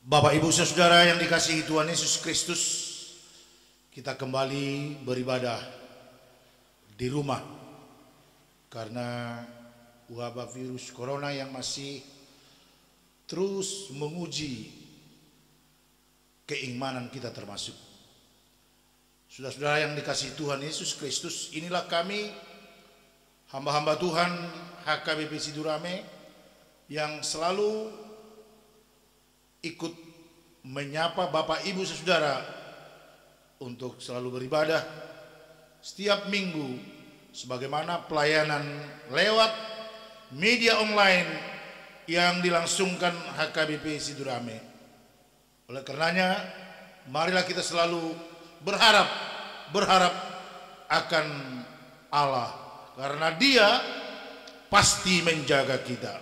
Bapak Ibu Saudara yang dikasihi Tuhan Yesus Kristus, kita kembali beribadah di rumah karena wabah virus corona yang masih terus menguji keimanan kita termasuk. Saudara-saudara yang dikasihi Tuhan Yesus Kristus, inilah kami hamba-hamba Tuhan HKBP Sidurame yang selalu ikut menyapa Bapak Ibu Saudara untuk selalu beribadah setiap minggu sebagaimana pelayanan lewat media online yang dilangsungkan HKBP Sidurame. Oleh karenanya, marilah kita selalu berharap akan Allah, karena Dia pasti menjaga kita.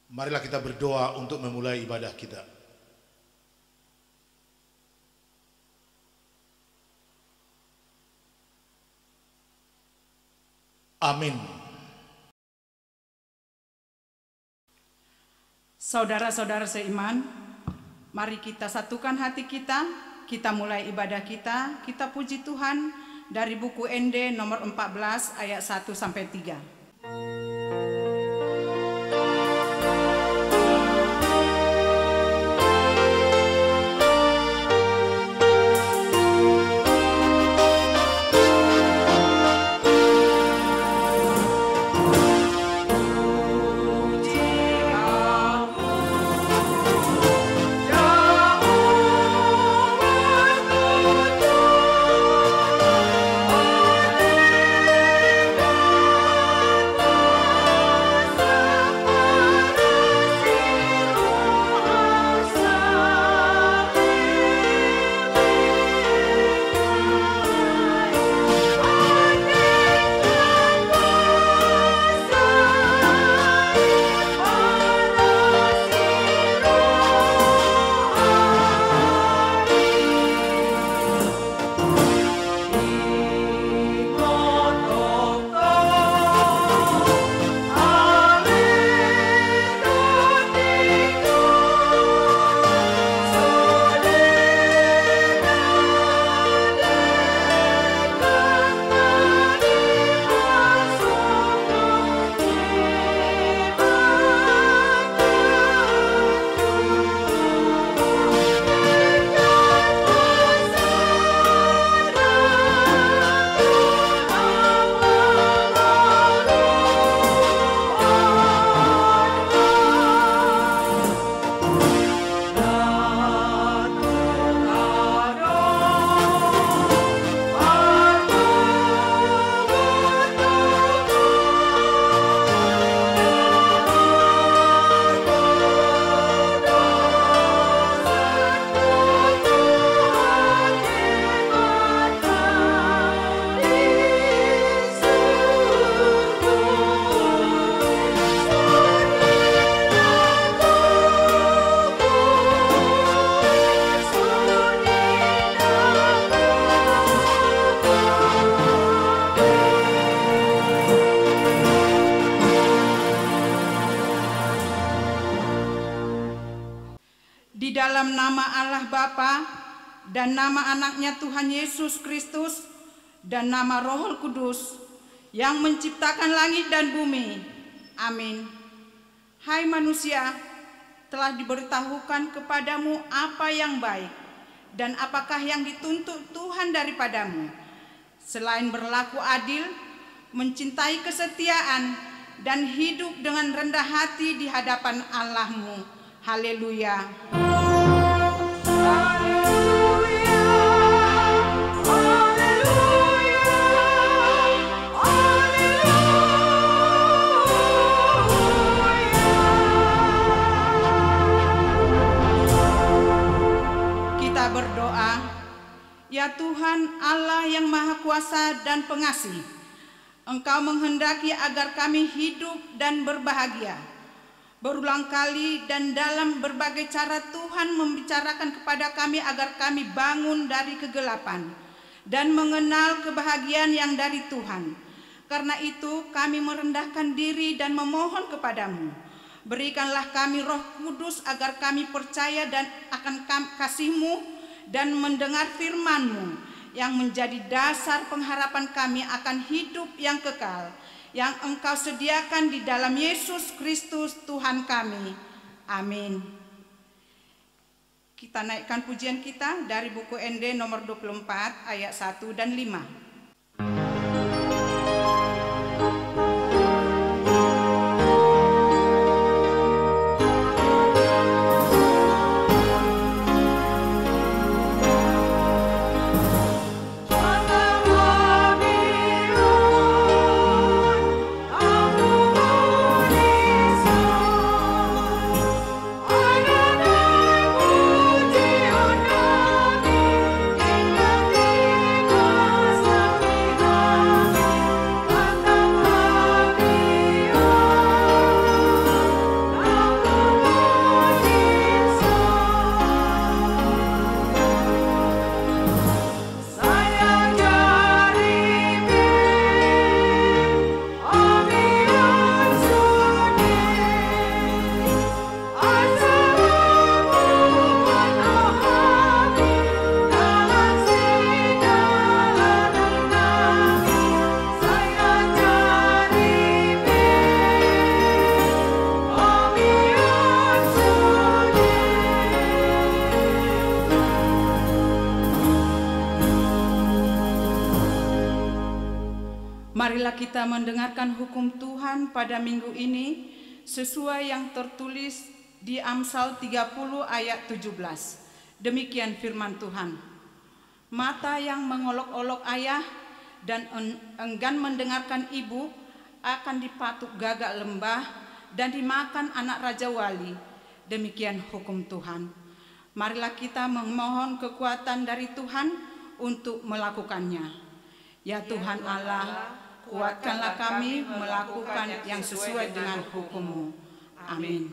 Marilah kita berdoa untuk memulai ibadah kita. Amin. Saudara-saudara seiman, mari kita satukan hati kita mulai ibadah kita. Kita puji Tuhan dari buku ND nomor 14 ayat 1 sampai 3. Di dalam nama Allah Bapa dan nama anaknya Tuhan Yesus Kristus dan nama Roh Kudus yang menciptakan langit dan bumi. Amin. Hai manusia, telah diberitahukan kepadamu apa yang baik dan apakah yang dituntut Tuhan daripadamu, selain berlaku adil, mencintai kesetiaan, dan hidup dengan rendah hati di hadapan Allahmu. Haleluya. Kita berdoa. Ya Tuhan Allah yang Maha Kuasa dan Pengasih, Engkau menghendaki agar kami hidup dan berbahagia. Berulang kali dan dalam berbagai cara Tuhan membicarakan kepada kami agar kami bangun dari kegelapan dan mengenal kebahagiaan yang dari Tuhan. Karena itu kami merendahkan diri dan memohon kepadamu, Berikanlah kami Roh Kudus agar kami percaya dan akan kasih-Mu dan mendengar firman-Mu yang menjadi dasar pengharapan kami akan hidup yang kekal yang Engkau sediakan di dalam Yesus Kristus Tuhan kami. Amin. Kita naikkan pujian kita dari buku ND nomor 24 ayat 1 dan 5. Marilah kita mendengarkan hukum Tuhan pada minggu ini sesuai yang tertulis di Amsal 30 ayat 17. Demikian firman Tuhan. Mata yang mengolok-olok ayah dan enggan mendengarkan ibu akan dipatuk gagak lembah dan dimakan anak raja wali. Demikian hukum Tuhan. Marilah kita memohon kekuatan dari Tuhan untuk melakukannya. Ya Tuhan Allah, kuatkanlah kami melakukan yang sesuai dengan hukum-Mu. Amin.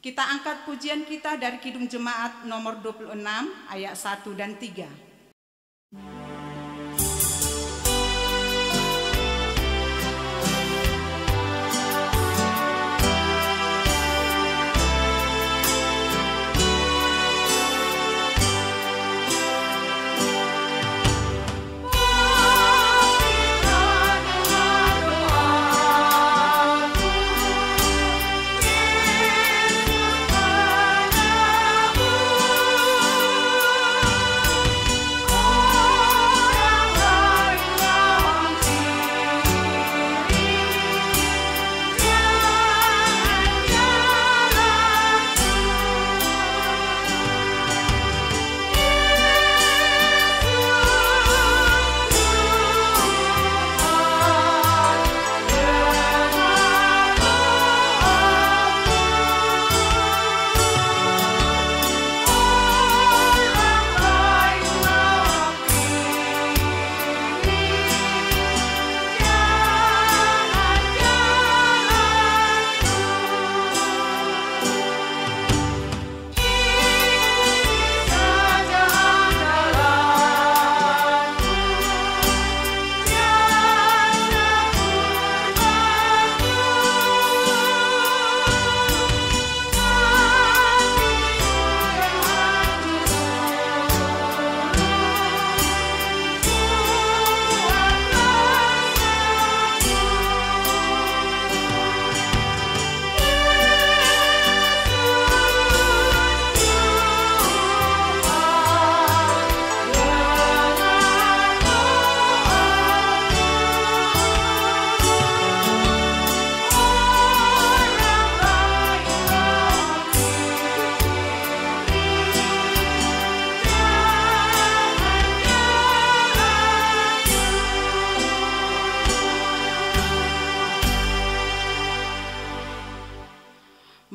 Kita angkat pujian kita dari Kidung Jemaat nomor 26 ayat 1 dan 3.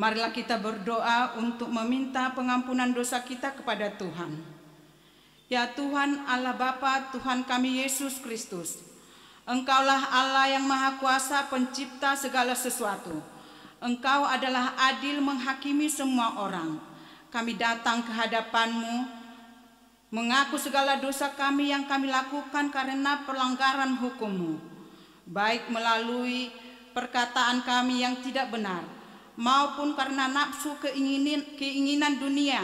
Marilah kita berdoa untuk meminta pengampunan dosa kita kepada Tuhan. Ya Tuhan Allah Bapa, Tuhan kami Yesus Kristus, Engkaulah Allah yang Maha Kuasa, pencipta segala sesuatu. Engkau adalah adil menghakimi semua orang. Kami datang ke hadapan-Mu, mengaku segala dosa kami yang kami lakukan karena pelanggaran hukum-Mu, baik melalui perkataan kami yang tidak benar maupun karena nafsu keinginan dunia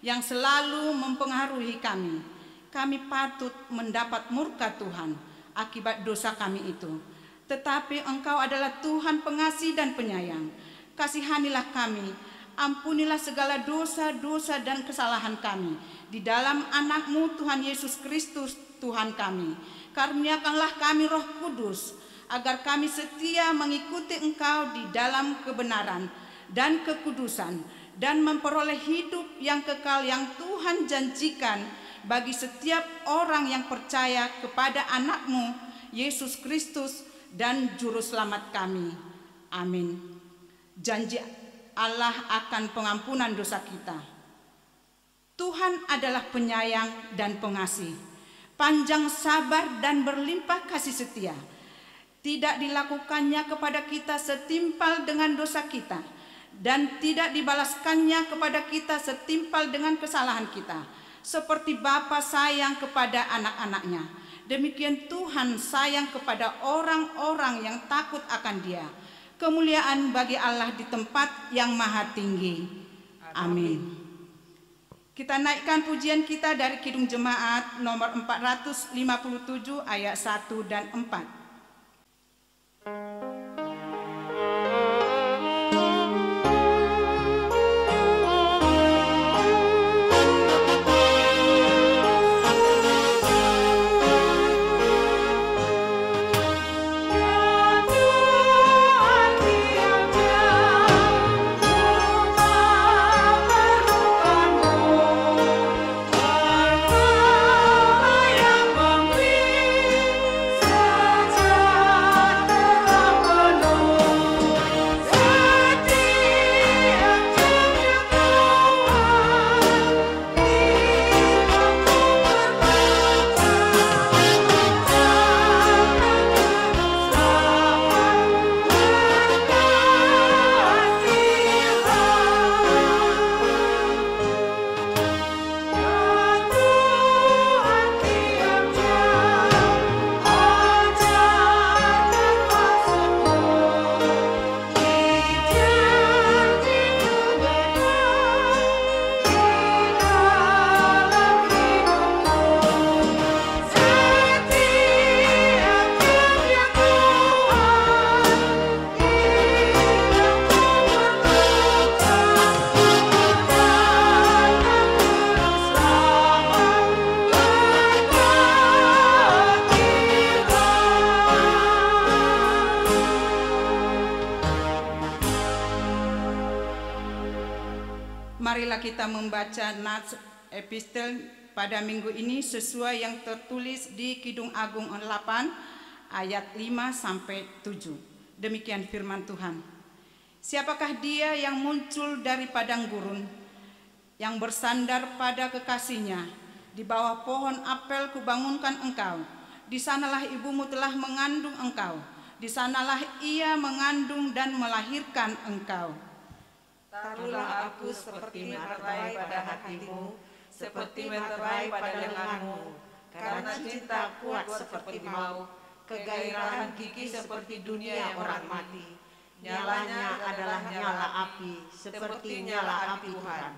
yang selalu mempengaruhi kami. Kami patut mendapat murka Tuhan akibat dosa kami itu. Tetapi Engkau adalah Tuhan pengasih dan penyayang. Kasihanilah kami, ampunilah segala dosa-dosa dan kesalahan kami di dalam anak-Mu Tuhan Yesus Kristus Tuhan kami. Karuniakanlah kami Roh Kudus, agar kami setia mengikuti Engkau di dalam kebenaran dan kekudusan, dan memperoleh hidup yang kekal yang Tuhan janjikan bagi setiap orang yang percaya kepada anak-Mu Yesus Kristus dan Juru Selamat kami. Amin. Janji Allah akan pengampunan dosa kita. Tuhan adalah penyayang dan pengasih, panjang sabar dan berlimpah kasih setia. Tidak dilakukannya kepada kita setimpal dengan dosa kita, dan tidak dibalaskannya kepada kita setimpal dengan kesalahan kita. Seperti Bapa sayang kepada anak-anaknya, demikian Tuhan sayang kepada orang-orang yang takut akan Dia. Kemuliaan bagi Allah di tempat yang maha tinggi. Amin. Kita naikkan pujian kita dari Kidung Jemaat nomor 457 ayat 1 dan 4. Marilah kita membaca nats epistel pada minggu ini sesuai yang tertulis di Kidung Agung 8 ayat 5 sampai 7. Demikian firman Tuhan. Siapakah dia yang muncul dari padang gurun, yang bersandar pada kekasihnya? Di bawah pohon apel kubangunkan engkau. Di sanalah ibumu telah mengandung engkau. Di sanalah ia mengandung dan melahirkan engkau. Taruhlah aku seperti meterai pada hatimu, seperti meterai pada lenganmu, karena cinta kuat seperti maut, kegairahan gigi seperti dunia yang orang mati. Nyalanya adalah nyala api, seperti nyala api Tuhan.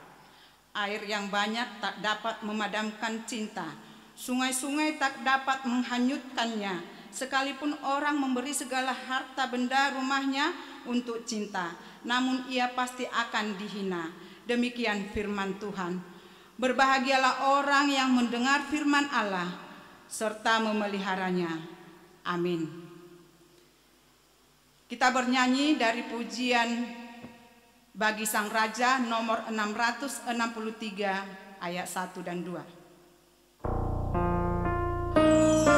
Air yang banyak tak dapat memadamkan cinta, sungai-sungai tak dapat menghanyutkannya. Sekalipun orang memberi segala harta benda rumahnya untuk cinta, namun ia pasti akan dihina. Demikian firman Tuhan. Berbahagialah orang yang mendengar firman Allah serta memeliharanya. Amin. Kita bernyanyi dari pujian bagi Sang Raja nomor 663 ayat 1 dan 2. Yang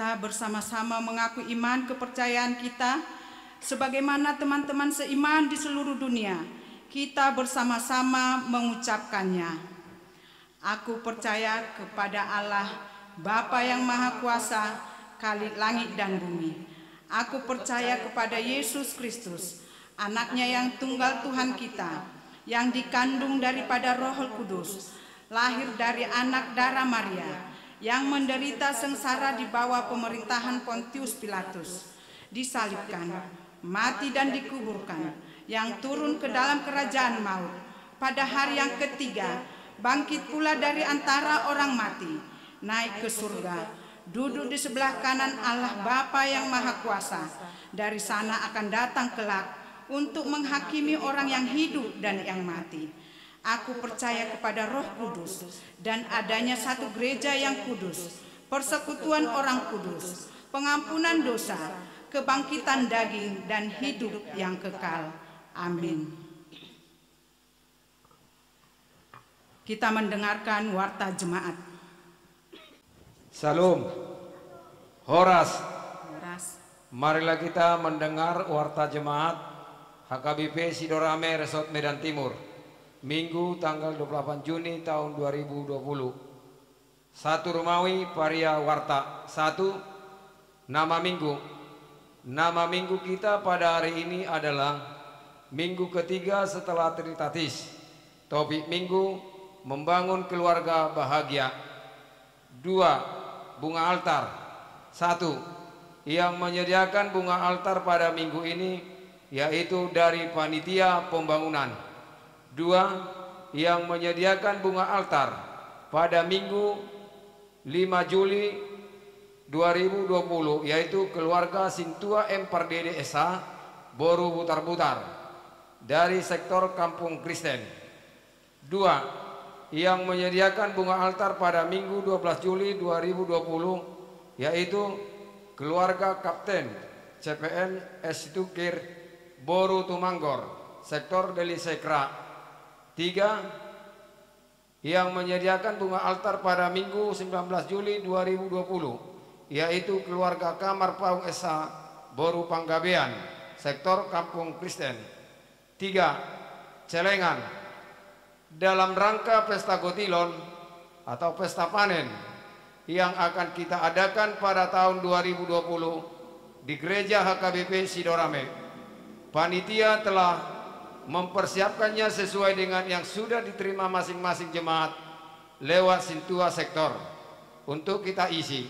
kita bersama-sama mengaku iman kepercayaan kita sebagaimana teman-teman seiman di seluruh dunia. Kita bersama-sama mengucapkannya. Aku percaya kepada Allah, Bapa yang Maha Kuasa, Khalik langit dan bumi. Aku percaya kepada Yesus Kristus, Anaknya yang tunggal Tuhan kita, yang dikandung daripada Roh Kudus, lahir dari anak darah Maria, yang menderita sengsara di bawah pemerintahan Pontius Pilatus, disalibkan, mati dan dikuburkan, yang turun ke dalam kerajaan maut, pada hari yang ketiga, bangkit pula dari antara orang mati, naik ke surga, duduk di sebelah kanan Allah Bapa yang Maha Kuasa. Dari sana akan datang kelak untuk menghakimi orang yang hidup dan yang mati. Aku percaya kepada Roh Kudus dan adanya satu gereja yang kudus, persekutuan orang kudus, pengampunan dosa, kebangkitan daging dan hidup yang kekal. Amin. Kita mendengarkan warta jemaat. Salam. Horas. Horas. Marilah kita mendengar warta jemaat HKBP Sidorame Resort Medan Timur, Minggu tanggal 28 Juni tahun 2020. 1 Romawi Paria Warta. 1. Nama minggu. Nama minggu kita pada hari ini adalah minggu ketiga setelah Trinitatis. Topik minggu, membangun keluarga bahagia. 2. Bunga altar. 1. Yang menyediakan bunga altar pada minggu ini yaitu dari panitia pembangunan. 2. Yang menyediakan bunga altar pada Minggu 5 Juli 2020 yaitu keluarga Sintua M. Pardede Esa Boru Butar-Butar dari sektor Kampung Kristen. 2. Yang menyediakan bunga altar pada Minggu 12 Juli 2020 yaitu keluarga Kapten CPN S. Tukir Boru Tumanggor sektor Deli Sekra. 3. Yang menyediakan bunga altar pada Minggu 19 Juli 2020 yaitu keluarga Kamar Paung Esa Boru Panggabean sektor Kampung Kristen. 3. Celengan dalam rangka pesta Gotilon atau pesta panen yang akan kita adakan pada tahun 2020 di Gereja HKBP Sidorame. Panitia telah mempersiapkannya sesuai dengan yang sudah diterima masing-masing jemaat lewat Sintua sektor untuk kita isi.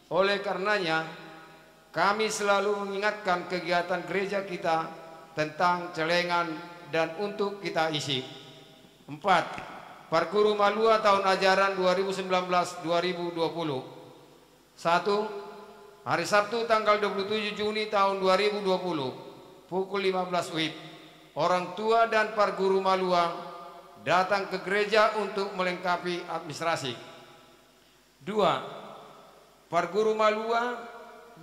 Oleh karenanya, kami selalu mengingatkan kegiatan gereja kita tentang celengan dan untuk kita isi. 4. Parguru Malua tahun ajaran 2019-2020. 1. Hari Sabtu tanggal 27 Juni tahun 2020 pukul 15 WIB. Orang tua dan parguru Malua datang ke gereja untuk melengkapi administrasi. 2. Parguru Malua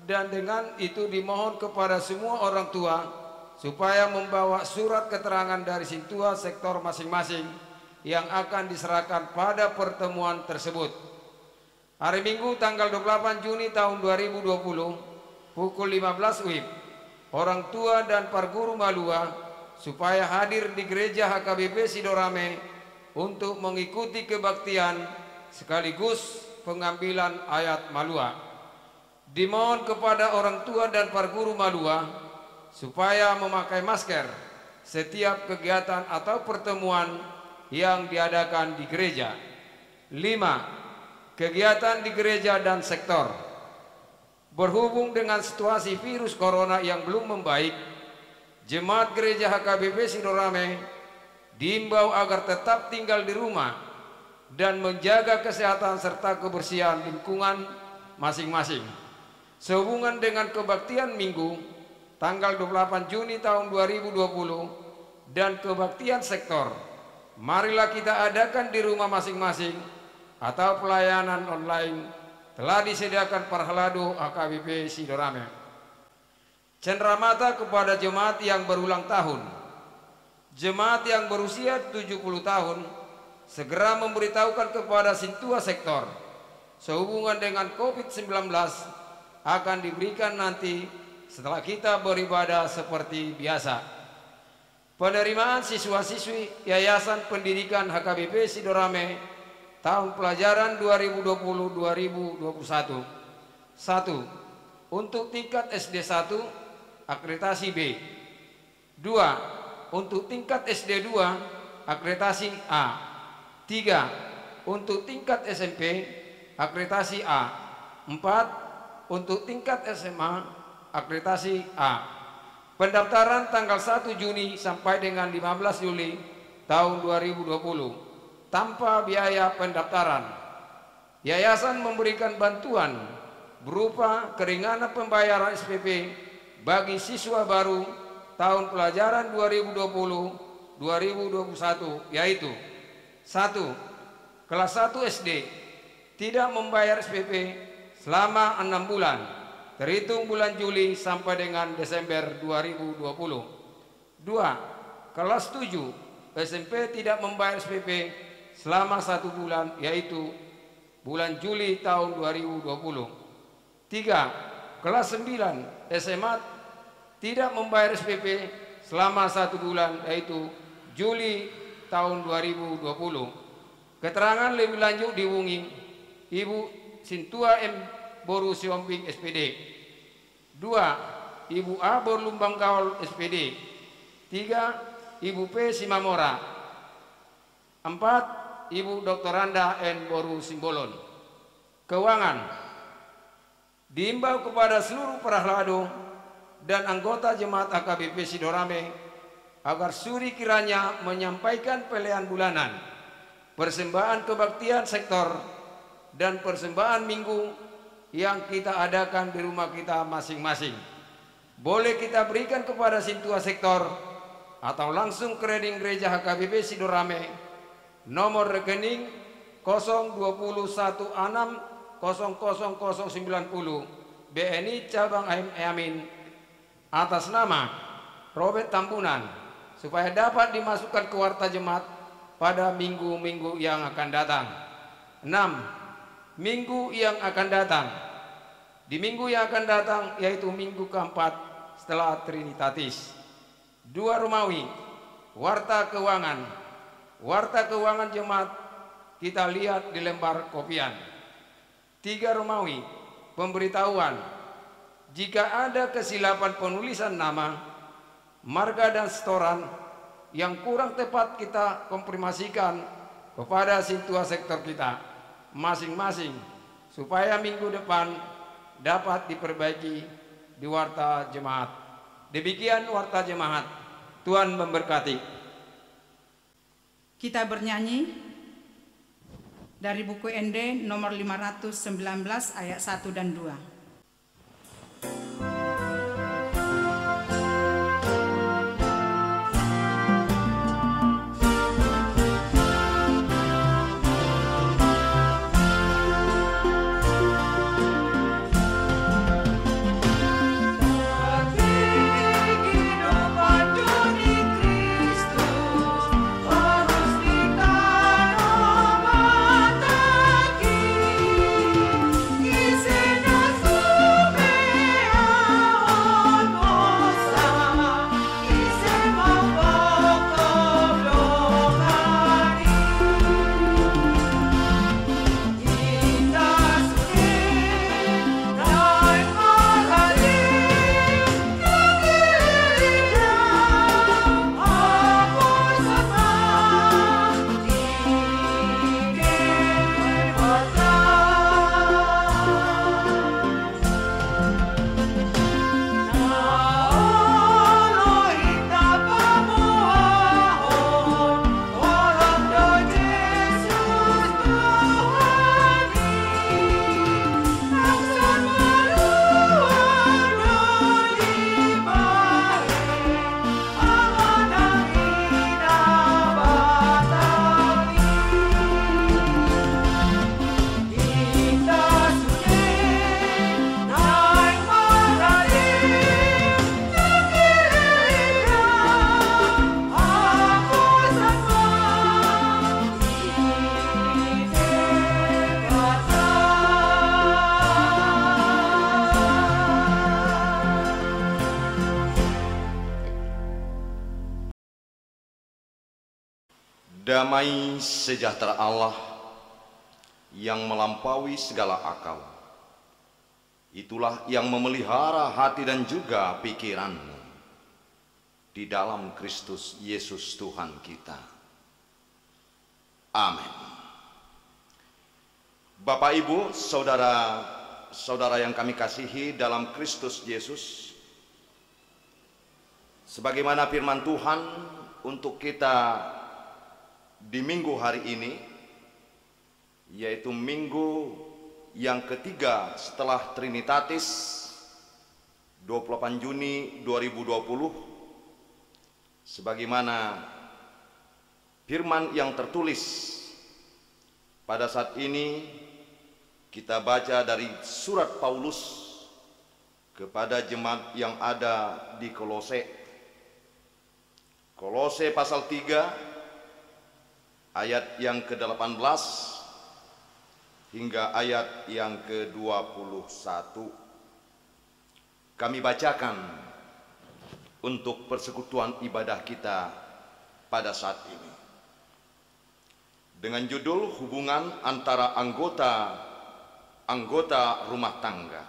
dan dengan itu dimohon kepada semua orang tua supaya membawa surat keterangan dari Sintua sektor masing-masing yang akan diserahkan pada pertemuan tersebut. Hari Minggu tanggal 28 Juni tahun 2020 pukul 15 WIB. Orang tua dan parguru Malua supaya hadir di gereja HKBP Sidorame untuk mengikuti kebaktian sekaligus pengambilan ayat Malua. Dimohon kepada orang tua dan parguru Malua supaya memakai masker setiap kegiatan atau pertemuan yang diadakan di gereja. 5. Kegiatan di gereja dan sektor. Berhubung dengan situasi virus corona yang belum membaik, jemaat gereja HKBP Sidorame diimbau agar tetap tinggal di rumah dan menjaga kesehatan serta kebersihan lingkungan masing-masing. Sehubungan dengan kebaktian Minggu tanggal 28 Juni tahun 2020 dan kebaktian sektor, marilah kita adakan di rumah masing-masing atau pelayanan online telah disediakan Parhalado HKBP Sidorame. Cenderamata kepada jemaat yang berulang tahun. Jemaat yang berusia 70 tahun segera memberitahukan kepada Sintua sektor sehubungan dengan COVID-19 akan diberikan nanti setelah kita beribadah seperti biasa. Penerimaan siswa-siswi Yayasan Pendidikan HKBP Sidorame tahun pelajaran 2020-2021. 1. Untuk tingkat SD 1 akreditasi B. 2. Untuk tingkat SD 2 akreditasi A. 3. Untuk tingkat SMP akreditasi A. 4. Untuk tingkat SMA akreditasi A. Pendaftaran tanggal 1 Juni sampai dengan 15 Juli tahun 2020 tanpa biaya pendaftaran. Yayasan memberikan bantuan berupa keringanan pembayaran SPP bagi siswa baru tahun pelajaran 2020-2021, yaitu 1. Kelas 1 SD tidak membayar SPP selama 6 bulan terhitung bulan Juli sampai dengan Desember 2020. 2. Kelas 7 SMP tidak membayar SPP selama 1 bulan, yaitu bulan Juli tahun 2020. 3. Kelas 9 SMA tidak membayar SPP selama 1 bulan, yaitu Juli tahun 2020. Keterangan lebih lanjut dihubungi Ibu Sintua M. Boru Siomping SPD. 2. Ibu A. Borlumbang Kaul SPD. 3. Ibu P. Simamora. 4. Ibu Dr. Randa N. Boru Simbolon. Keuangan. Diimbau kepada seluruh perahlado dan anggota jemaat HKBP Sidorame agar suri kiranya menyampaikan pelehan bulanan, persembahan kebaktian sektor, dan persembahan minggu yang kita adakan di rumah kita masing-masing. Boleh kita berikan kepada Sintua sektor atau langsung ke rekening gereja HKBP Sidorame nomor rekening 021600090 BNI Cabang Amin atas nama Robert Tambunan, supaya dapat dimasukkan ke warta jemaat pada minggu-minggu yang akan datang. 6. Minggu yang akan datang. Di minggu yang akan datang, yaitu minggu keempat setelah Trinitatis. 2. Romawi, warta keuangan. Warta keuangan jemaat kita lihat di lembar kopian. 3. Romawi, pemberitahuan. Jika ada kesilapan penulisan nama, marga dan setoran yang kurang tepat, kita konfirmasikan kepada Sintua sektor kita masing-masing supaya minggu depan dapat diperbaiki di warta jemaat. Demikian warta jemaat. Tuhan memberkati. Kita bernyanyi dari buku ND nomor 519 ayat 1 dan 2. Isena Damai sejahtera Allah yang melampaui segala akal, itulah yang memelihara hati dan juga pikiranmu di dalam Kristus Yesus Tuhan kita. Amin. Bapak, Ibu, saudara-saudara yang kami kasihi dalam Kristus Yesus, sebagaimana firman Tuhan untuk kita di minggu hari ini, yaitu minggu yang ketiga setelah Trinitatis, 28 Juni 2020, sebagaimana firman yang tertulis pada saat ini kita baca dari surat Paulus kepada jemaat yang ada di Kolose. Kolose pasal 3 ayat yang ke-18 hingga ayat yang ke-21. Kami bacakan untuk persekutuan ibadah kita pada saat ini, dengan judul hubungan antara anggota rumah tangga.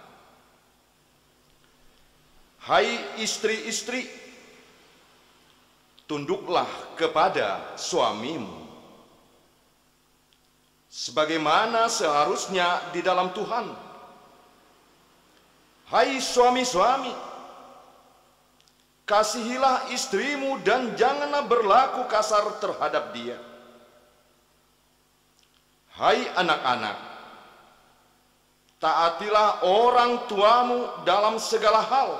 Hai istri-istri, tunduklah kepada suamimu sebagaimana seharusnya di dalam Tuhan. Hai suami-suami, kasihilah istrimu dan janganlah berlaku kasar terhadap dia. Hai anak-anak, taatilah orang tuamu dalam segala hal,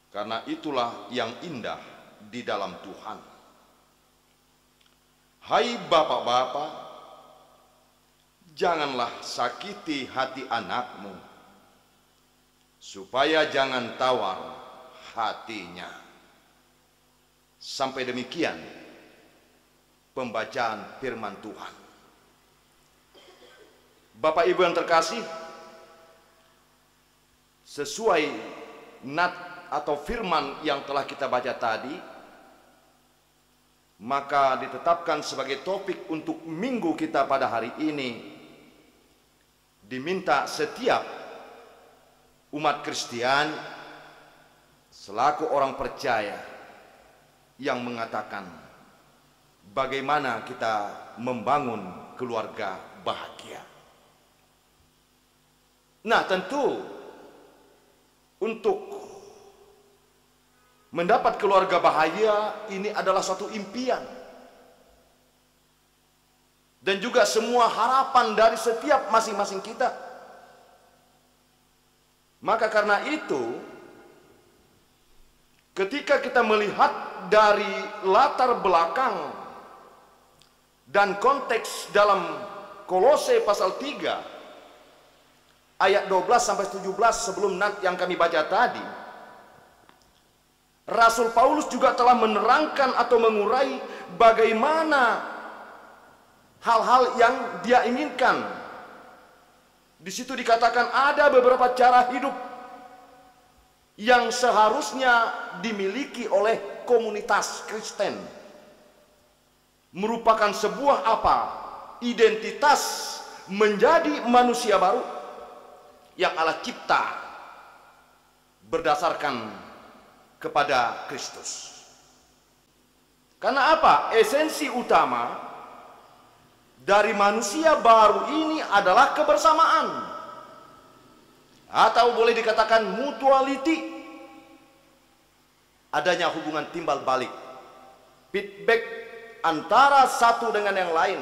karena itulah yang indah di dalam Tuhan. Hai bapak-bapak, janganlah sakiti hati anakmu, supaya jangan tawar hatinya. Sampai demikian pembacaan firman Tuhan. Bapak Ibu yang terkasih, sesuai nat atau firman yang telah kita baca tadi, maka ditetapkan sebagai topik untuk minggu kita pada hari ini. Diminta setiap umat Kristen selaku orang percaya yang mengatakan bagaimana kita membangun keluarga bahagia. Nah, tentu untuk mendapat keluarga bahagia ini adalah suatu impian dan juga semua harapan dari setiap masing-masing kita. Maka karena itu, ketika kita melihat dari latar belakang dan konteks dalam Kolose pasal 3 ayat 12 sampai 17 sebelum nat yang kami baca tadi, Rasul Paulus juga telah menerangkan atau mengurai bagaimana hal-hal yang dia inginkan. Di situ dikatakan ada beberapa cara hidup yang seharusnya dimiliki oleh komunitas Kristen. Merupakan sebuah apa? Identitas menjadi manusia baru yang Allah cipta berdasarkan kepada Kristus. Karena apa? Esensi utama dari manusia baru ini adalah kebersamaan, atau boleh dikatakan mutuality. Adanya hubungan timbal balik, feedback antara satu dengan yang lain.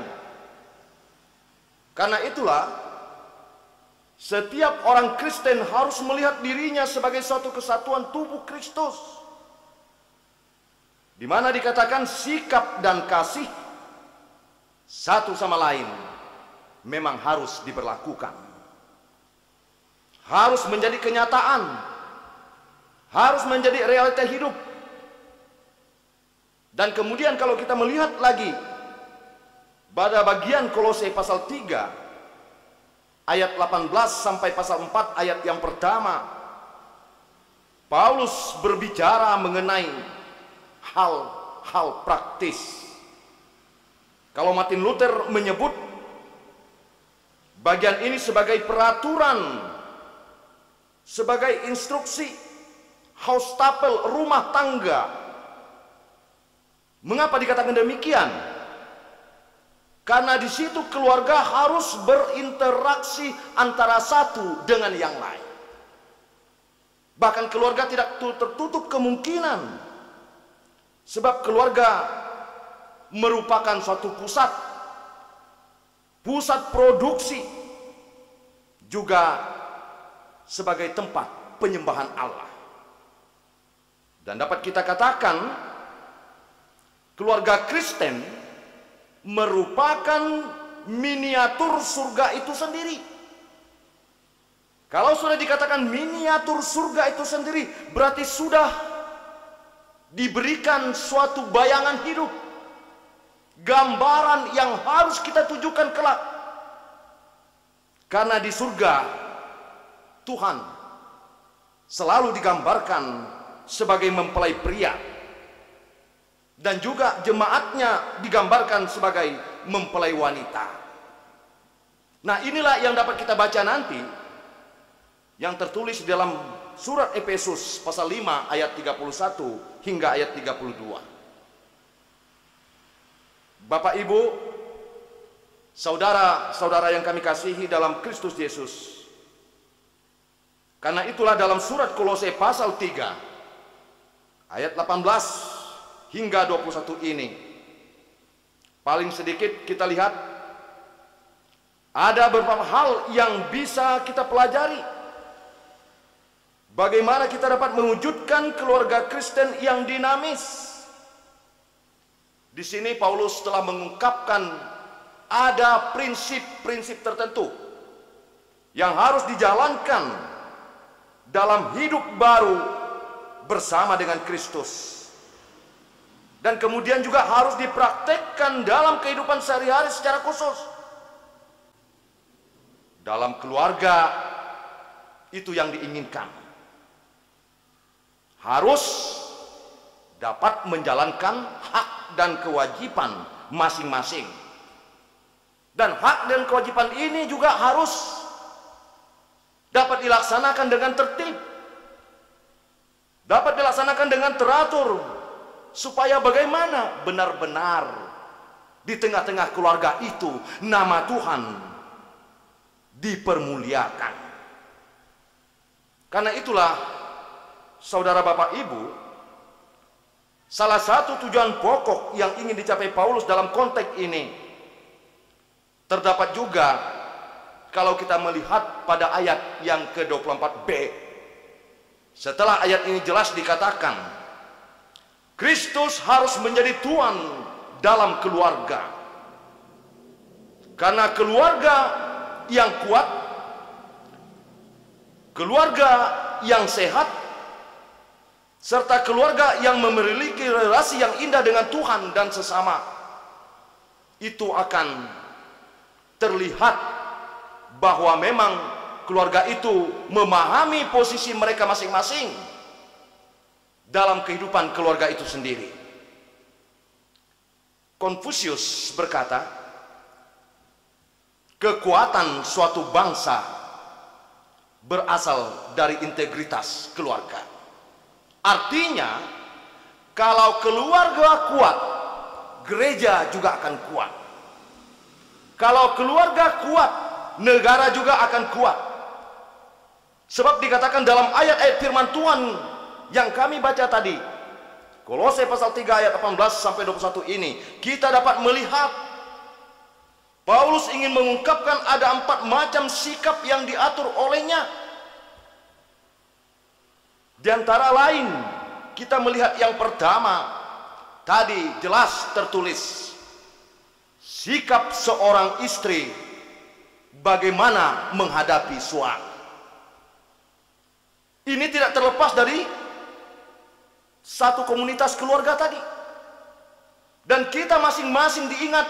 Karena itulah setiap orang Kristen harus melihat dirinya sebagai suatu kesatuan tubuh Kristus, di mana dikatakan sikap dan kasih satu sama lain memang harus diberlakukan, harus menjadi kenyataan, harus menjadi realita hidup. Dan kemudian kalau kita melihat lagi pada bagian Kolose pasal 3 ayat 18 sampai pasal 4 ayat yang pertama, Paulus berbicara mengenai hal-hal praktis Kalau Martin Luther menyebut bagian ini sebagai peraturan, sebagai instruksi, Haustapel, rumah tangga. Mengapa dikatakan demikian? Karena di situ keluarga harus berinteraksi antara satu dengan yang lain. Bahkan keluarga tidak tertutup kemungkinan, sebab keluarga merupakan suatu pusat produksi, juga sebagai tempat penyembahan Allah. Dan dapat kita katakan keluarga Kristen merupakan miniatur surga itu sendiri. Kalau sudah dikatakan miniatur surga itu sendiri, berarti sudah diberikan suatu bayangan hidup, gambaran yang harus kita tujukan kelak. Karena di surga Tuhan selalu digambarkan sebagai mempelai pria, dan juga jemaatnya digambarkan sebagai mempelai wanita. Nah, inilah yang dapat kita baca nanti, yang tertulis dalam surat Efesus pasal 5 ayat 31 hingga ayat 32. Bapak, Ibu, saudara-saudara yang kami kasihi dalam Kristus Yesus, karena itulah dalam surat Kolose pasal 3 ayat 18 hingga 21 ini, paling sedikit kita lihat ada beberapa hal yang bisa kita pelajari. Bagaimana kita dapat mewujudkan keluarga Kristen yang dinamis. Di sini Paulus telah mengungkapkan ada prinsip-prinsip tertentu yang harus dijalankan dalam hidup baru bersama dengan Kristus. Dan kemudian juga harus dipraktekkan dalam kehidupan sehari-hari secara khusus. Dalam keluarga itu yang diinginkan. Harus dapat menjalankan hak dan kewajiban masing-masing. Dan hak dan kewajiban ini juga harus dapat dilaksanakan dengan tertib, dapat dilaksanakan dengan teratur, supaya bagaimana benar-benar di tengah-tengah keluarga itu nama Tuhan dipermuliakan. Karena itulah, saudara, Bapak, Ibu, salah satu tujuan pokok yang ingin dicapai Paulus dalam konteks ini terdapat juga kalau kita melihat pada ayat yang ke-24b. Setelah ayat ini jelas dikatakan Kristus harus menjadi Tuan dalam keluarga. Karena keluarga yang kuat, keluarga yang sehat, serta keluarga yang memiliki relasi yang indah dengan Tuhan dan sesama, itu akan terlihat bahwa memang keluarga itu memahami posisi mereka masing-masing dalam kehidupan keluarga itu sendiri. Konfusius berkata, kekuatan suatu bangsa berasal dari integritas keluarga. Artinya, kalau keluarga kuat, gereja juga akan kuat. Kalau keluarga kuat, negara juga akan kuat. Sebab dikatakan dalam ayat-ayat firman Tuhan yang kami baca tadi, Kolose pasal 3 ayat 18 sampai 21 ini, kita dapat melihat Paulus ingin mengungkapkan ada 4 macam sikap yang diatur olehnya. Di antara lain, kita melihat yang pertama, tadi jelas tertulis, sikap seorang istri bagaimana menghadapi suami. Ini tidak terlepas dari satu komunitas keluarga tadi. Dan kita masing-masing diingat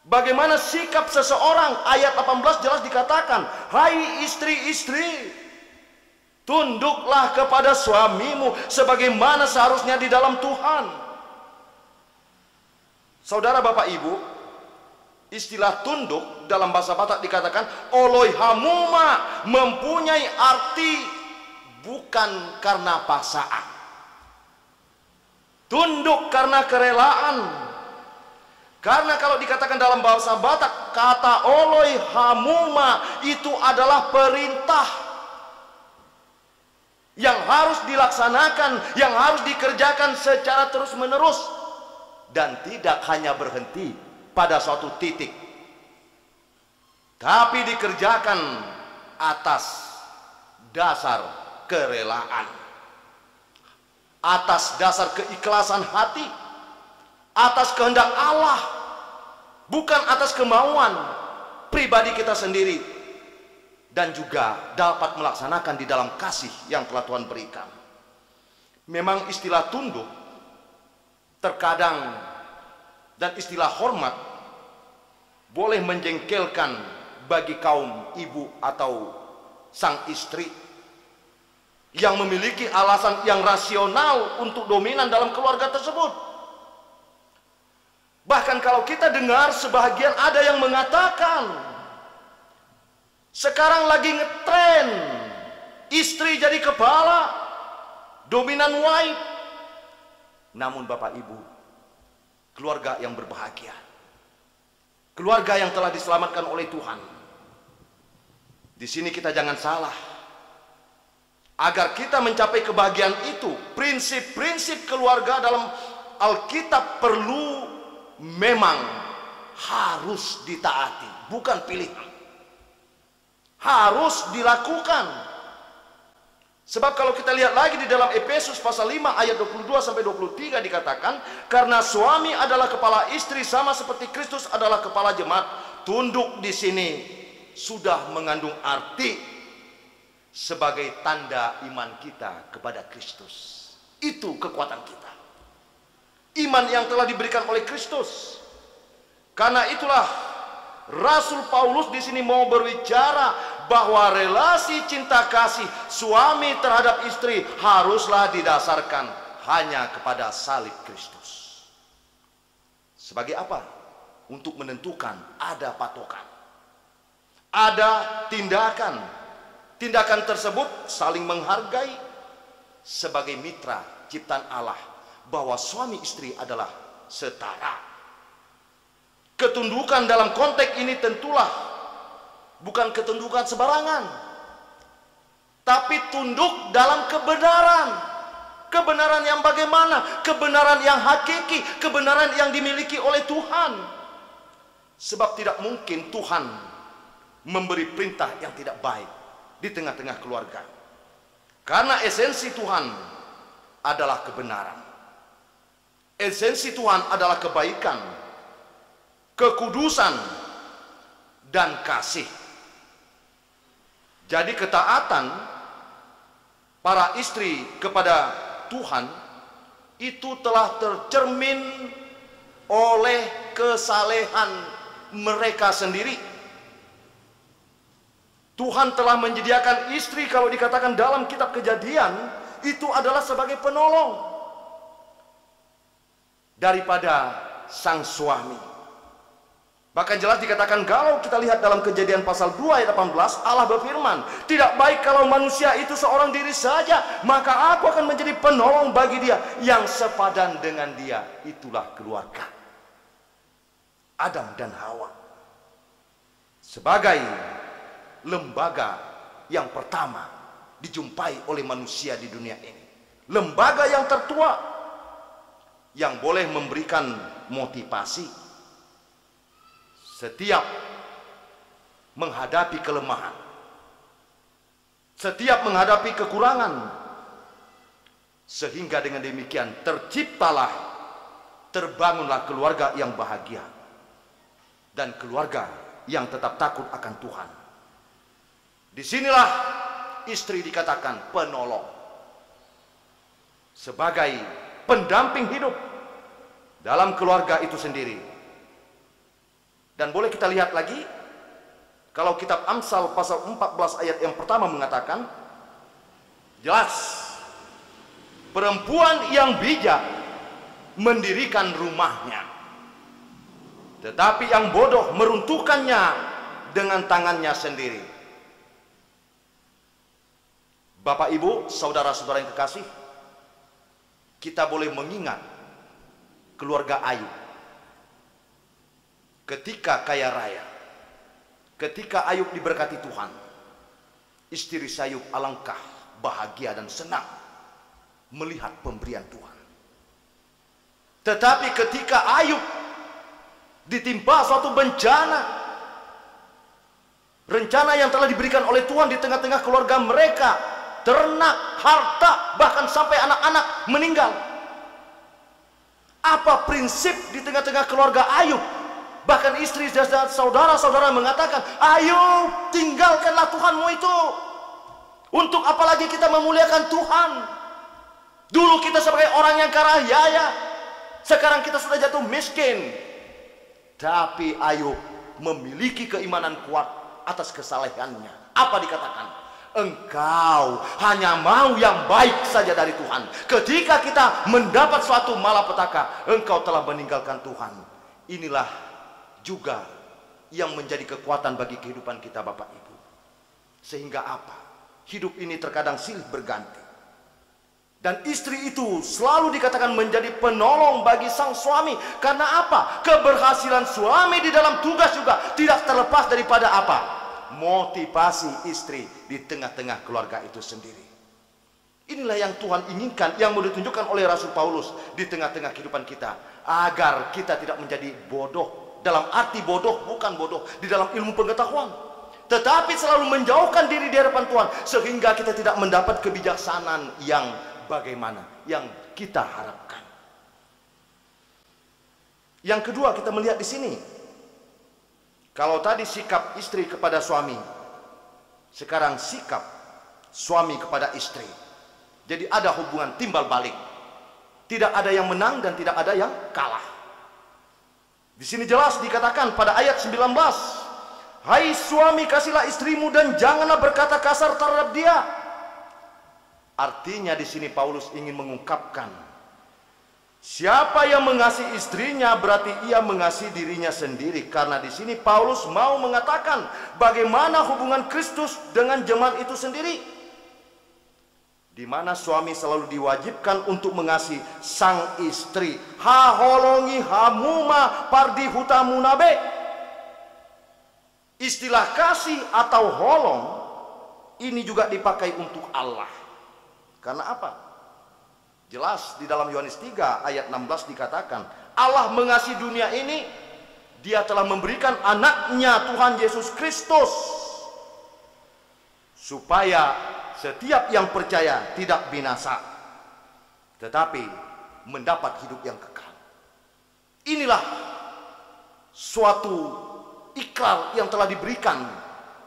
bagaimana sikap seseorang. Ayat 18 jelas dikatakan, hai istri-istri, tunduklah kepada suamimu sebagaimana seharusnya di dalam Tuhan. Saudara Bapak Ibu, istilah tunduk dalam bahasa Batak dikatakan oloi hamuma, mempunyai arti bukan karena paksaan. Tunduk karena kerelaan. Karena kalau dikatakan dalam bahasa Batak, kata oloi hamuma itu adalah perintah yang harus dilaksanakan, yang harus dikerjakan secara terus-menerus, dan tidak hanya berhenti pada suatu titik, tapi dikerjakan atas dasar kerelaan, atas dasar keikhlasan hati, atas kehendak Allah, bukan atas kemauan pribadi kita sendiri, dan juga dapat melaksanakan di dalam kasih yang telah Tuhan berikan. Memang istilah tunduk terkadang dan istilah hormat boleh menjengkelkan bagi kaum ibu atau sang istri yang memiliki alasan yang rasional untuk dominan dalam keluarga tersebut. Bahkan kalau kita dengar sebahagian ada yang mengatakan sekarang lagi ngetren istri jadi kepala, dominan wife. Namun Bapak Ibu, keluarga yang berbahagia, keluarga yang telah diselamatkan oleh Tuhan, di sini kita jangan salah. Agar kita mencapai kebahagiaan itu, prinsip-prinsip keluarga dalam Alkitab perlu memang harus ditaati, bukan pilihan. Harus dilakukan. Sebab kalau kita lihat lagi di dalam Efesus pasal 5 ayat 22 sampai 23 dikatakan, karena suami adalah kepala istri sama seperti Kristus adalah kepala jemaat. Tunduk di sini sudah mengandung arti sebagai tanda iman kita kepada Kristus. Itu kekuatan kita, iman yang telah diberikan oleh Kristus. Karena itulah Rasul Paulus di sini mau berbicara bahwa relasi cinta kasih suami terhadap istri haruslah didasarkan hanya kepada salib Kristus. Sebagai apa? Untuk menentukan ada patokan, ada tindakan. Tindakan tersebut saling menghargai sebagai mitra ciptaan Allah, bahwa suami istri adalah setara. Ketundukan dalam konteks ini tentulah bukan ketundukan sembarangan, tapi tunduk dalam kebenaran. Kebenaran yang bagaimana? Kebenaran yang hakiki, kebenaran yang dimiliki oleh Tuhan. Sebab tidak mungkin Tuhan memberi perintah yang tidak baik di tengah-tengah keluarga. Karena esensi Tuhan adalah kebenaran. Esensi Tuhan adalah kebaikan, kekudusan, dan kasih. Jadi ketaatan para istri kepada Tuhan itu telah tercermin oleh kesalehan mereka sendiri. Tuhan telah menyediakan istri, kalau dikatakan dalam kitab Kejadian, itu adalah sebagai penolong daripada sang suami. Bahkan jelas dikatakan, kalau kita lihat dalam Kejadian pasal 2 ayat 18, Allah berfirman, tidak baik kalau manusia itu seorang diri saja, maka aku akan menjadi penolong bagi dia yang sepadan dengan dia. Itulah keluarga Adam dan Hawa sebagai lembaga yang pertama dijumpai oleh manusia di dunia ini. Lembaga yang tertua yang boleh memberikan motivasi setiap menghadapi kelemahan, setiap menghadapi kekurangan, sehingga dengan demikian terbangunlah keluarga yang bahagia dan keluarga yang tetap takut akan Tuhan. Disinilah istri dikatakan penolong, sebagai pendamping hidup dalam keluarga itu sendiri. Dan boleh kita lihat lagi, kalau kitab Amsal pasal 14 ayat yang pertama mengatakan, jelas, perempuan yang bijak mendirikan rumahnya. tetapi yang bodoh meruntuhkannya dengan tangannya sendiri. Bapak, Ibu, saudara-saudara yang kekasih, kita boleh mengingat keluarga Ayub ketika kaya raya, ketika Ayub diberkati Tuhan. Istri Ayub alangkah bahagia dan senang melihat pemberian Tuhan. Tetapi ketika Ayub ditimpa suatu bencana, rencana yang telah diberikan oleh Tuhan di tengah-tengah keluarga mereka, ternak, harta, bahkan sampai anak-anak meninggal. Apa prinsip di tengah-tengah keluarga Ayub? Bahkan istri dan saudara-saudara mengatakan, Ayub, tinggalkanlah Tuhanmu itu. Untuk apalagi kita memuliakan Tuhan? Dulu kita sebagai orang yang kaya raya, sekarang kita sudah jatuh miskin. Tapi Ayub memiliki keimanan kuat atas kesalehannya. Apa dikatakan? Engkau hanya mau yang baik saja dari Tuhan. Ketika kita mendapat suatu malapetaka, engkau telah meninggalkan Tuhan. Inilah juga yang menjadi kekuatan bagi kehidupan kita, Bapak Ibu. Sehingga apa? Hidup ini terkadang silih berganti. Dan istri itu selalu dikatakan menjadi penolong bagi sang suami. Karena apa? Keberhasilan suami di dalam tugas juga tidak terlepas daripada apa? Motivasi istri di tengah-tengah keluarga itu sendiri. Inilah yang Tuhan inginkan, yang mau ditunjukkan oleh Rasul Paulus di tengah-tengah kehidupan kita, agar kita tidak menjadi bodoh. Dalam arti bodoh bukan bodoh di dalam ilmu pengetahuan, tetapi selalu menjauhkan diri di hadapan Tuhan, sehingga kita tidak mendapat kebijaksanaan yang bagaimana yang kita harapkan. Yang kedua, kita melihat di sini, kalau tadi sikap istri kepada suami, sekarang sikap suami kepada istri. Jadi ada hubungan timbal balik. Tidak ada yang menang dan tidak ada yang kalah. Di sini jelas dikatakan pada ayat 19, hai suami, kasihlah istrimu dan janganlah berkata kasar terhadap dia. Artinya di sini Paulus ingin mengungkapkan, siapa yang mengasihi istrinya berarti ia mengasihi dirinya sendiri. Karena di sini Paulus mau mengatakan bagaimana hubungan Kristus dengan jemaat itu sendiri, di mana suami selalu diwajibkan untuk mengasihi sang istri. Ha holongi hamuma pardi hutamunabe. Istilah kasih atau holong ini juga dipakai untuk Allah. Karena apa? Jelas di dalam Yohanes 3 ayat 16 dikatakan, Allah mengasihi dunia ini, dia telah memberikan anaknya Tuhan Yesus Kristus, supaya setiap yang percaya tidak binasa, tetapi mendapat hidup yang kekal. Inilah suatu ikrar yang telah diberikan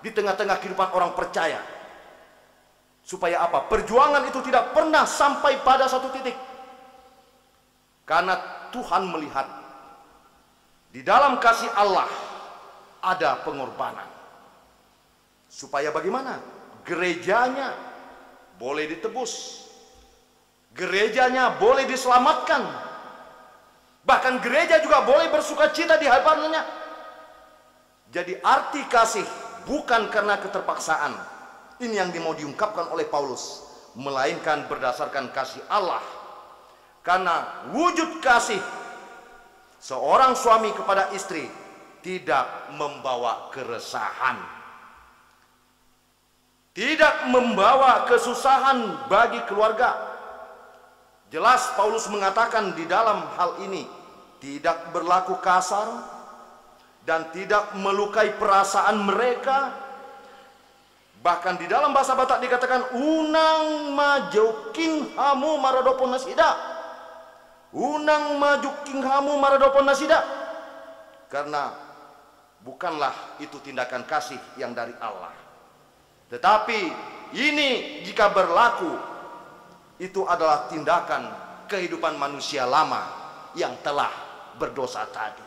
di tengah-tengah kehidupan orang percaya. Supaya apa? Perjuangan itu tidak pernah sampai pada satu titik. Karena Tuhan melihat di dalam kasih Allah ada pengorbanan. Supaya bagaimana? Gerejanya boleh ditebus, gerejanya boleh diselamatkan, bahkan gereja juga boleh bersuka cita di hadapannya. Jadi arti kasih bukan karena keterpaksaan, ini yang mau diungkapkan oleh Paulus, melainkan berdasarkan kasih Allah. Karena wujud kasih seorang suami kepada istri tidak membawa keresahan, tidak membawa kesusahan bagi keluarga. Jelas Paulus mengatakan di dalam hal ini tidak berlaku kasar dan tidak melukai perasaan mereka. Bahkan di dalam bahasa Batak dikatakan unang majuking hamu maradopon nasida. Unang majuking hamu maradopon nasida. Karena bukanlah itu tindakan kasih yang dari Allah. Tetapi ini jika berlaku, itu adalah tindakan kehidupan manusia lama yang telah berdosa tadi.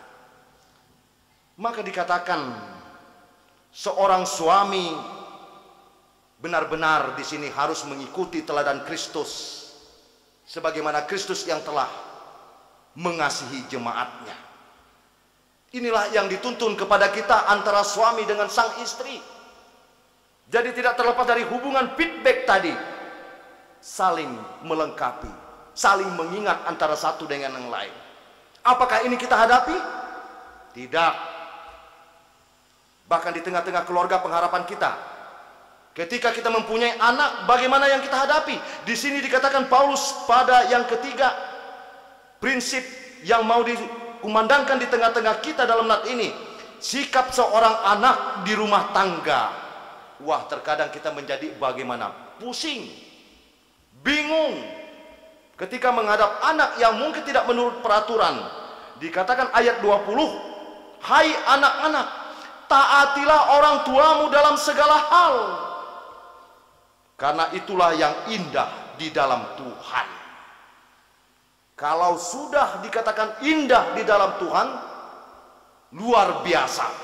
Maka dikatakan seorang suami benar-benar di sini harus mengikuti teladan Kristus, sebagaimana Kristus yang telah mengasihi jemaatnya. Inilah yang dituntun kepada kita antara suami dengan sang istri. Jadi tidak terlepas dari hubungan feedback tadi, saling melengkapi, saling mengingat antara satu dengan yang lain. Apakah ini kita hadapi? Tidak. Bahkan di tengah-tengah keluarga pengharapan kita, ketika kita mempunyai anak, bagaimana yang kita hadapi? Di sini dikatakan Paulus pada yang ketiga, prinsip yang mau dikumandangkan di tengah-tengah kita dalam nat ini, sikap seorang anak di rumah tangga. Wah, terkadang kita menjadi bagaimana? Pusing, bingung ketika menghadap anak yang mungkin tidak menurut peraturan. Dikatakan ayat 20, hai anak-anak, taatilah orang tuamu dalam segala hal, karena itulah yang indah di dalam Tuhan. Kalau sudah dikatakan indah di dalam Tuhan, luar biasa.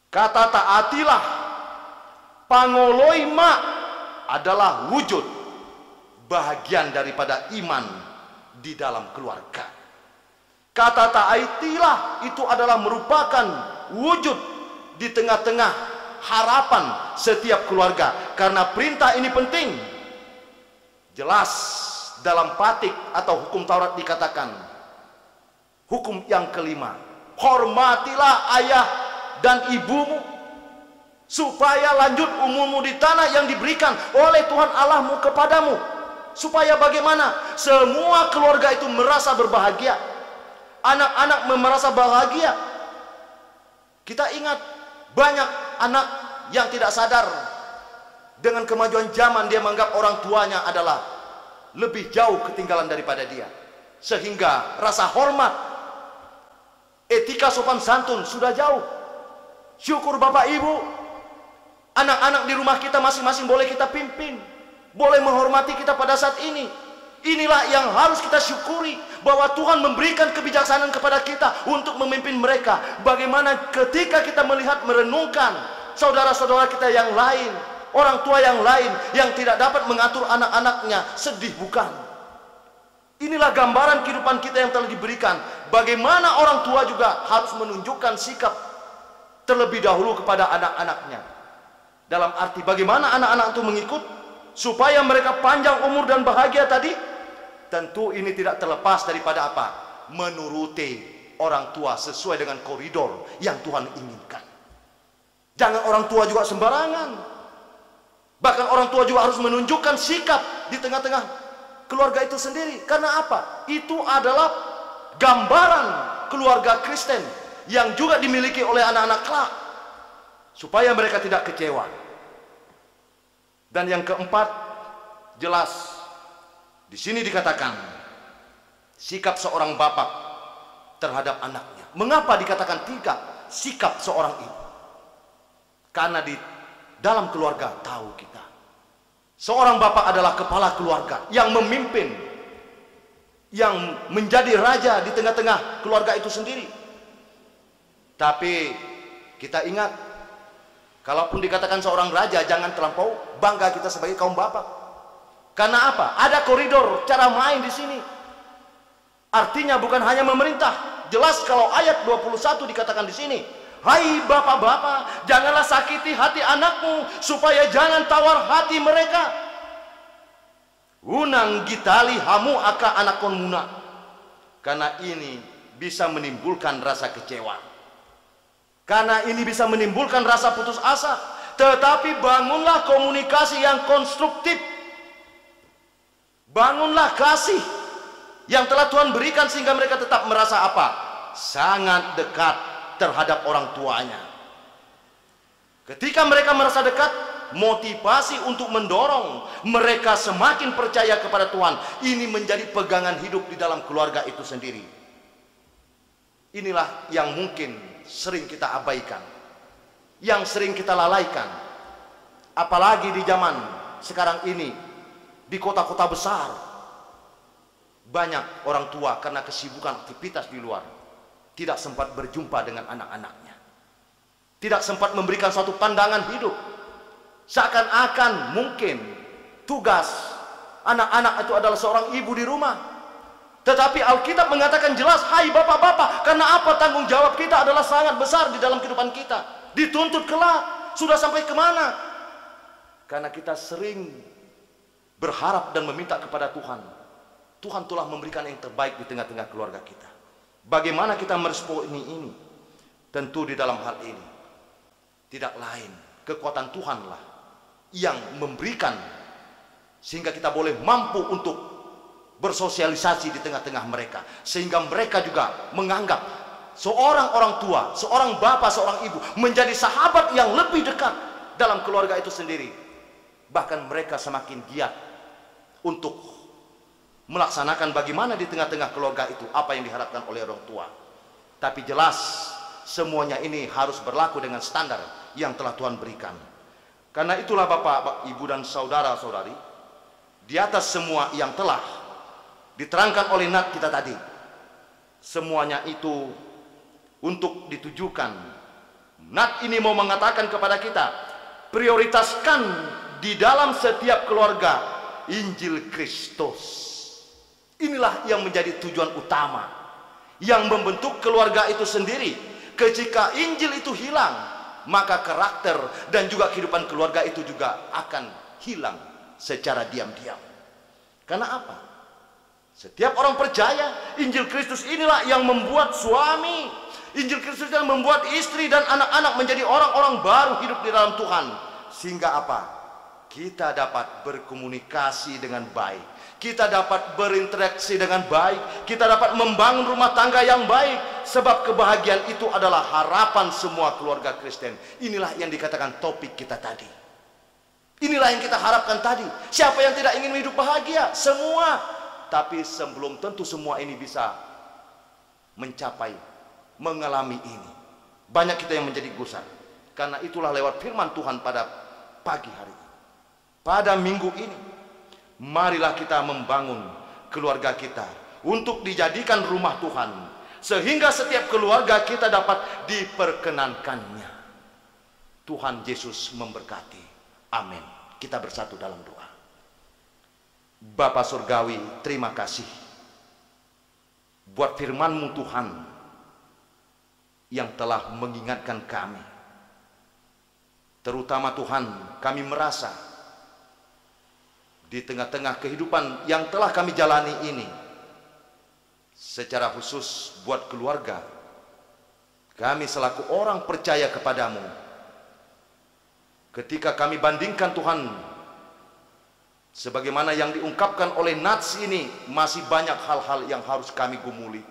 Kata taatilah, pangoloima, adalah wujud bahagian daripada iman di dalam keluarga. Kata taatilah itu adalah merupakan wujud di tengah-tengah harapan setiap keluarga. Karena perintah ini penting. Jelas dalam Patik atau hukum Taurat dikatakan, hukum yang kelima, hormatilah ayah dan ibumu, supaya lanjut umurmu di tanah yang diberikan oleh Tuhan Allahmu kepadamu. Supaya bagaimana? Semua keluarga itu merasa berbahagia, anak-anak merasa bahagia. Kita ingat, banyak anak yang tidak sadar dengan kemajuan zaman, dia menganggap orang tuanya adalah lebih jauh ketinggalan daripada dia, sehingga rasa hormat, etika sopan santun sudah jauh. Syukur Bapak Ibu, anak-anak di rumah kita masing-masing boleh kita pimpin, boleh menghormati kita pada saat ini. Inilah yang harus kita syukuri, bahwa Tuhan memberikan kebijaksanaan kepada kita untuk memimpin mereka. Bagaimana ketika kita melihat, merenungkan saudara-saudara kita yang lain, orang tua yang lain yang tidak dapat mengatur anak-anaknya, sedih bukan? Inilah gambaran kehidupan kita yang telah diberikan. Bagaimana orang tua juga harus menunjukkan sikap terlebih dahulu kepada anak-anaknya. Dalam arti bagaimana anak-anak itu mengikut supaya mereka panjang umur dan bahagia tadi. Tentu ini tidak terlepas daripada apa? Menuruti orang tua sesuai dengan koridor yang Tuhan inginkan. Jangan orang tua juga sembarangan. Bahkan orang tua juga harus menunjukkan sikap di tengah-tengah keluarga itu sendiri. Karena apa? Itu adalah gambaran keluarga Kristen yang juga dimiliki oleh anak-anak kelak, supaya mereka tidak kecewa. Dan yang keempat, jelas di sini dikatakan sikap seorang bapak terhadap anaknya. Mengapa dikatakan tiga sikap seorang ibu? Karena di dalam keluarga, tahu kita, seorang bapak adalah kepala keluarga yang memimpin, yang menjadi raja di tengah-tengah keluarga itu sendiri. Tapi kita ingat, kalaupun dikatakan seorang raja, jangan terlampau bangga kita sebagai kaum bapak. Karena apa? Ada koridor cara main di sini. Artinya bukan hanya memerintah. Jelas kalau ayat 21 dikatakan di sini, hai bapak-bapak, janganlah sakiti hati anakmu, supaya jangan tawar hati mereka. Unang gitali hamu aka anakon muna. Karena ini bisa menimbulkan rasa kecewa. Karena ini bisa menimbulkan rasa putus asa. Tetapi bangunlah komunikasi yang konstruktif. Bangunlah kasih yang telah Tuhan berikan, sehingga mereka tetap merasa apa? Sangat dekat terhadap orang tuanya. Ketika mereka merasa dekat, motivasi untuk mendorong mereka semakin percaya kepada Tuhan. Ini menjadi pegangan hidup di dalam keluarga itu sendiri. Inilah yang mungkin sering kita abaikan, yang sering kita lalaikan. Apalagi di zaman sekarang ini, di kota-kota besar, banyak orang tua karena kesibukan aktivitas di luar tidak sempat berjumpa dengan anak-anaknya, tidak sempat memberikan suatu pandangan hidup. Seakan-akan mungkin tugas anak-anak itu adalah seorang ibu di rumah. Tetapi Alkitab mengatakan jelas, hai bapak-bapak, karena apa? Tanggung jawab kita adalah sangat besar di dalam kehidupan kita. Dituntut kelak, sudah sampai kemana? Karena kita sering berharap dan meminta kepada Tuhan. Tuhan telah memberikan yang terbaik di tengah-tengah keluarga kita. Bagaimana kita meresponi ini? Tentu di dalam hal ini tidak lain, kekuatan Tuhanlah yang memberikan, sehingga kita boleh mampu untuk bersosialisasi di tengah-tengah mereka, sehingga mereka juga menganggap seorang orang tua, seorang bapak, seorang ibu menjadi sahabat yang lebih dekat dalam keluarga itu sendiri. Bahkan mereka semakin giat untuk melaksanakan bagaimana di tengah-tengah keluarga itu apa yang diharapkan oleh orang tua. Tapi jelas semuanya ini harus berlaku dengan standar yang telah Tuhan berikan. Karena itulah Bapak, Ibu dan saudara-saudari, di atas semua yang telah diterangkan oleh Nat kita tadi, semuanya itu untuk ditujukan. Nat ini mau mengatakan kepada kita, prioritaskan di dalam setiap keluarga Injil Kristus. Inilah yang menjadi tujuan utama yang membentuk keluarga itu sendiri. Ketika Injil itu hilang, maka karakter dan juga kehidupan keluarga itu juga akan hilang secara diam-diam. Karena apa? Setiap orang percaya Injil Kristus inilah yang membuat suami, Injil Kristus yang membuat istri dan anak-anak menjadi orang-orang baru hidup di dalam Tuhan. Sehingga apa? Kita dapat berkomunikasi dengan baik, kita dapat berinteraksi dengan baik, kita dapat membangun rumah tangga yang baik. Sebab kebahagiaan itu adalah harapan semua keluarga Kristen. Inilah yang dikatakan topik kita tadi. Inilah yang kita harapkan tadi. Siapa yang tidak ingin hidup bahagia? Semua. Tapi sebelum tentu semua ini bisa mencapai, mengalami ini, banyak kita yang menjadi gusar. Karena itulah lewat firman Tuhan pada pagi hari ini, pada minggu ini, marilah kita membangun keluarga kita untuk dijadikan rumah Tuhan, sehingga setiap keluarga kita dapat diperkenankannya. Tuhan Yesus memberkati. Amin. Kita bersatu dalam doa. Bapa Surgawi, terima kasih buat firman-Mu Tuhan yang telah mengingatkan kami. Terutama Tuhan, kami merasa di tengah-tengah kehidupan yang telah kami jalani ini, secara khusus buat keluarga, kami selaku orang percaya kepadamu, ketika kami bandingkan Tuhan, sebagaimana yang diungkapkan oleh Nats ini, masih banyak hal-hal yang harus kami gumuli.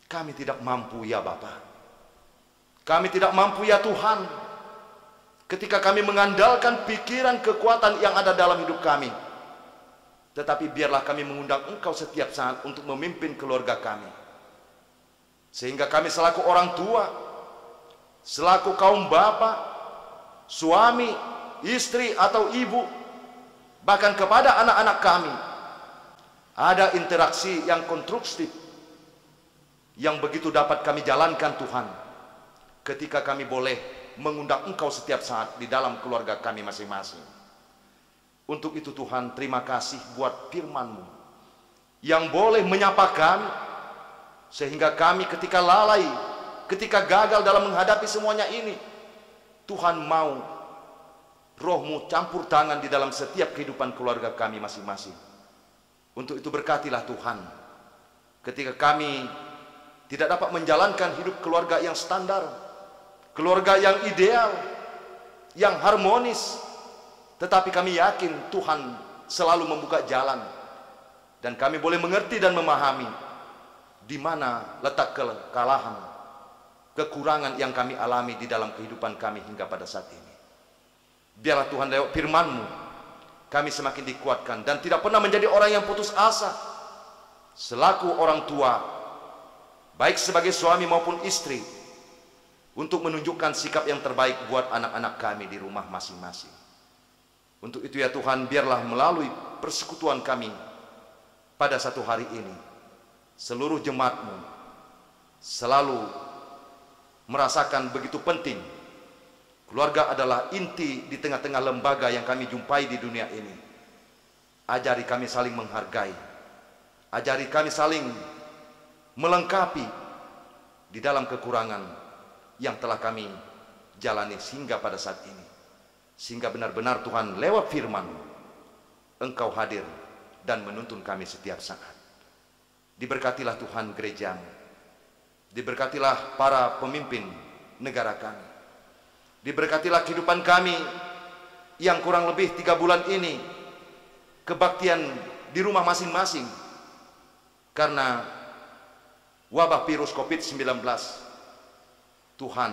Kami tidak mampu ya Bapa, kami tidak mampu ya Tuhan, ketika kami mengandalkan pikiran kekuatan yang ada dalam hidup kami. Tetapi biarlah kami mengundang Engkau setiap saat untuk memimpin keluarga kami, sehingga kami selaku orang tua, selaku kaum bapak, suami, istri atau ibu, bahkan kepada anak-anak kami, ada interaksi yang konstruktif yang begitu dapat kami jalankan Tuhan, ketika kami boleh mengundang Engkau setiap saat di dalam keluarga kami masing-masing. Untuk itu Tuhan, terima kasih buat firman-Mu yang boleh menyapa kami, sehingga kami ketika lalai, ketika gagal dalam menghadapi semuanya ini, Tuhan mau Roh-Mu campur tangan di dalam setiap kehidupan keluarga kami masing-masing. Untuk itu berkatilah Tuhan, ketika kami tidak dapat menjalankan hidup keluarga yang standar, keluarga yang ideal, yang harmonis, tetapi kami yakin Tuhan selalu membuka jalan, dan kami boleh mengerti dan memahami di mana letak kekalahan, kekurangan yang kami alami di dalam kehidupan kami hingga pada saat ini. Biarlah Tuhan lewat firman-Mu kami semakin dikuatkan dan tidak pernah menjadi orang yang putus asa, selaku orang tua, baik sebagai suami maupun istri, untuk menunjukkan sikap yang terbaik buat anak-anak kami di rumah masing-masing. Untuk itu ya Tuhan, biarlah melalui persekutuan kami pada satu hari ini, seluruh jemaat-Mu selalu merasakan begitu penting. Keluarga adalah inti di tengah-tengah lembaga yang kami jumpai di dunia ini. Ajari kami saling menghargai, Ajari kami saling melengkapi di dalam kekurangan yang telah kami jalani sehingga pada saat ini. Sehingga benar-benar Tuhan lewat firman Engkau hadir dan menuntun kami setiap saat. Diberkatilah Tuhan gereja-Mu. Diberkatilah para pemimpin negara kami. Diberkatilah kehidupan kami yang kurang lebih 3 bulan ini kebaktian di rumah masing-masing karena wabah virus COVID-19. Tuhan,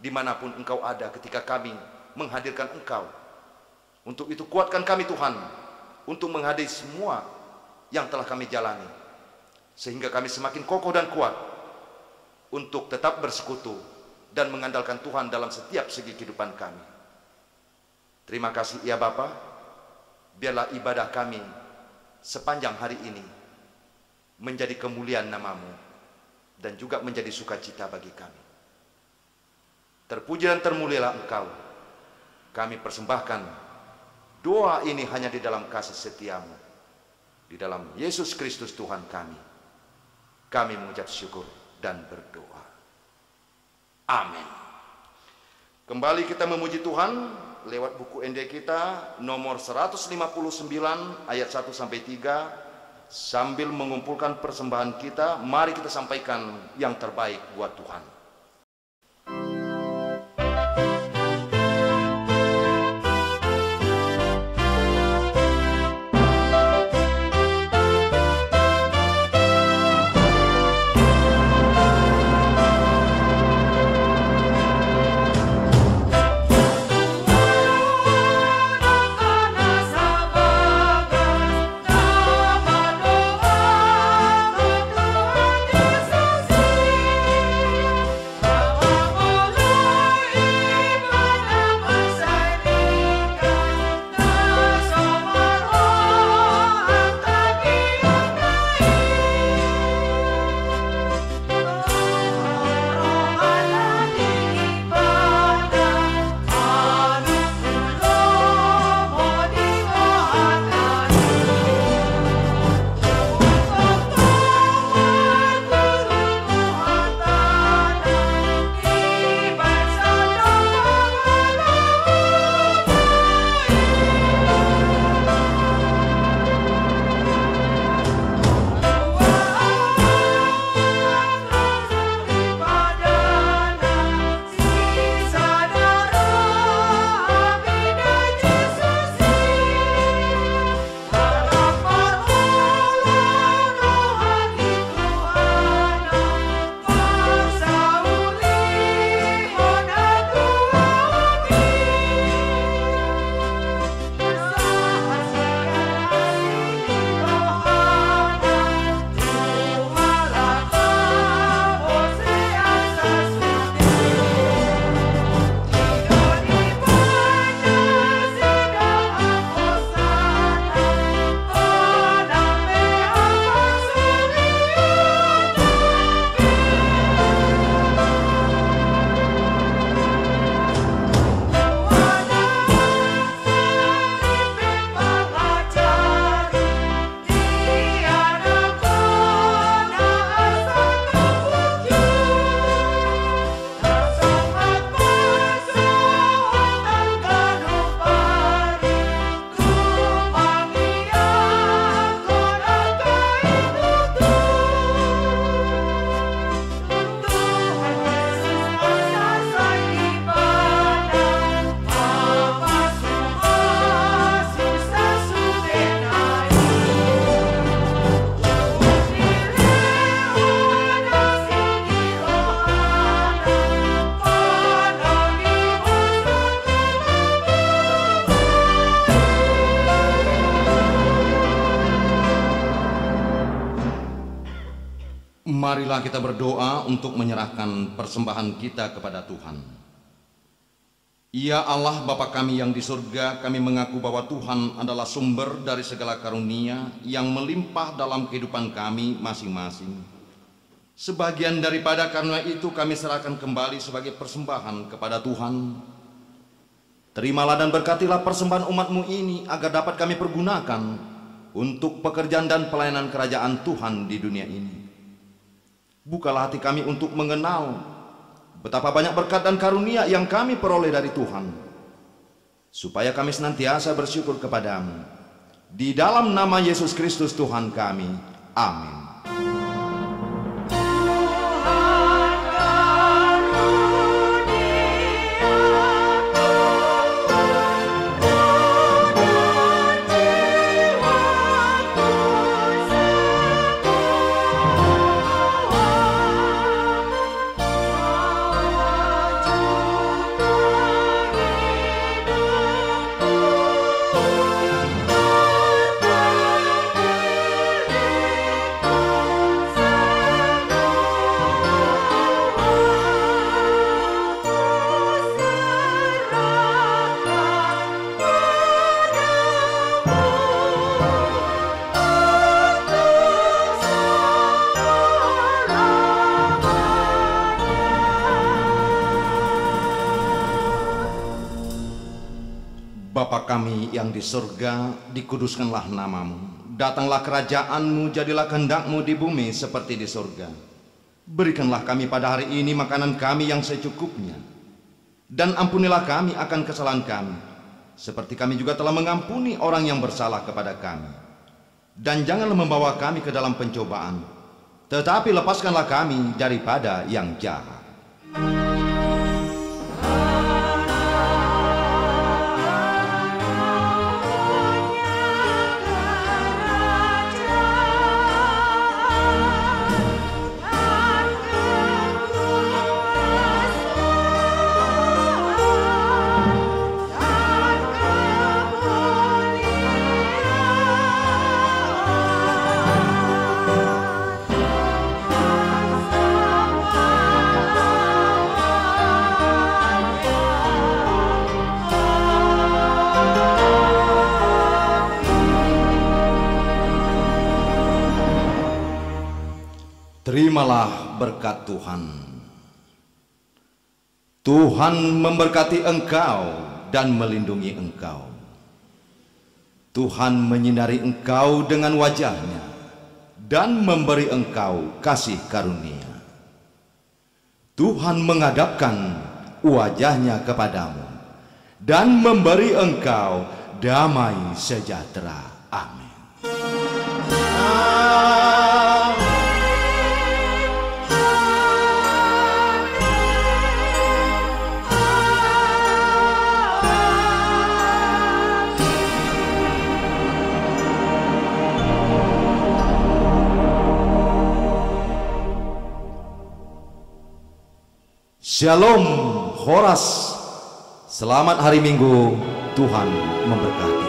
dimanapun Engkau ada ketika kami menghadirkan Engkau, untuk itu kuatkan kami Tuhan untuk menghadapi semua yang telah kami jalani, sehingga kami semakin kokoh dan kuat untuk tetap bersekutu dan mengandalkan Tuhan dalam setiap segi kehidupan kami. Terima kasih ya Bapa, biarlah ibadah kami sepanjang hari ini menjadi kemuliaan nama-Mu dan juga menjadi sukacita bagi kami. Terpuji dan termulialah Engkau. Kami persembahkan doa ini hanya di dalam kasih setia-Mu, di dalam Yesus Kristus Tuhan kami. Kami mengucap syukur dan berdoa. Amin. Kembali kita memuji Tuhan lewat buku ND kita nomor 159 ayat 1 sampai 3. Sambil mengumpulkan persembahan kita, mari kita sampaikan yang terbaik buat Tuhan. Marilah kita berdoa untuk menyerahkan persembahan kita kepada Tuhan. Ya Allah Bapa kami yang di surga, kami mengaku bahwa Tuhan adalah sumber dari segala karunia yang melimpah dalam kehidupan kami masing-masing. Sebagian daripada karunia itu kami serahkan kembali sebagai persembahan kepada Tuhan. Terimalah dan berkatilah persembahan umat-Mu ini agar dapat kami pergunakan untuk pekerjaan dan pelayanan kerajaan Tuhan di dunia ini. Bukalah hati kami untuk mengenal betapa banyak berkat dan karunia yang kami peroleh dari Tuhan, supaya kami senantiasa bersyukur kepadamu. Di dalam nama Yesus Kristus Tuhan kami. Amin. Bapa kami yang di surga, dikuduskanlah namamu. Datanglah kerajaanmu, jadilah kehendak-mu di bumi seperti di surga. Berikanlah kami pada hari ini makanan kami yang secukupnya. Dan ampunilah kami akan kesalahan kami, seperti kami juga telah mengampuni orang yang bersalah kepada kami. Dan janganlah membawa kami ke dalam pencobaan, tetapi lepaskanlah kami daripada yang jahat. Terimalah berkat Tuhan. Tuhan memberkati engkau dan melindungi engkau. Tuhan menyinari engkau dengan wajah-Nya dan memberi engkau kasih karunia. Tuhan menghadapkan wajah-Nya kepadamu dan memberi engkau damai sejahtera. Amin. Shalom, Horas. Selamat hari Minggu. Tuhan memberkati.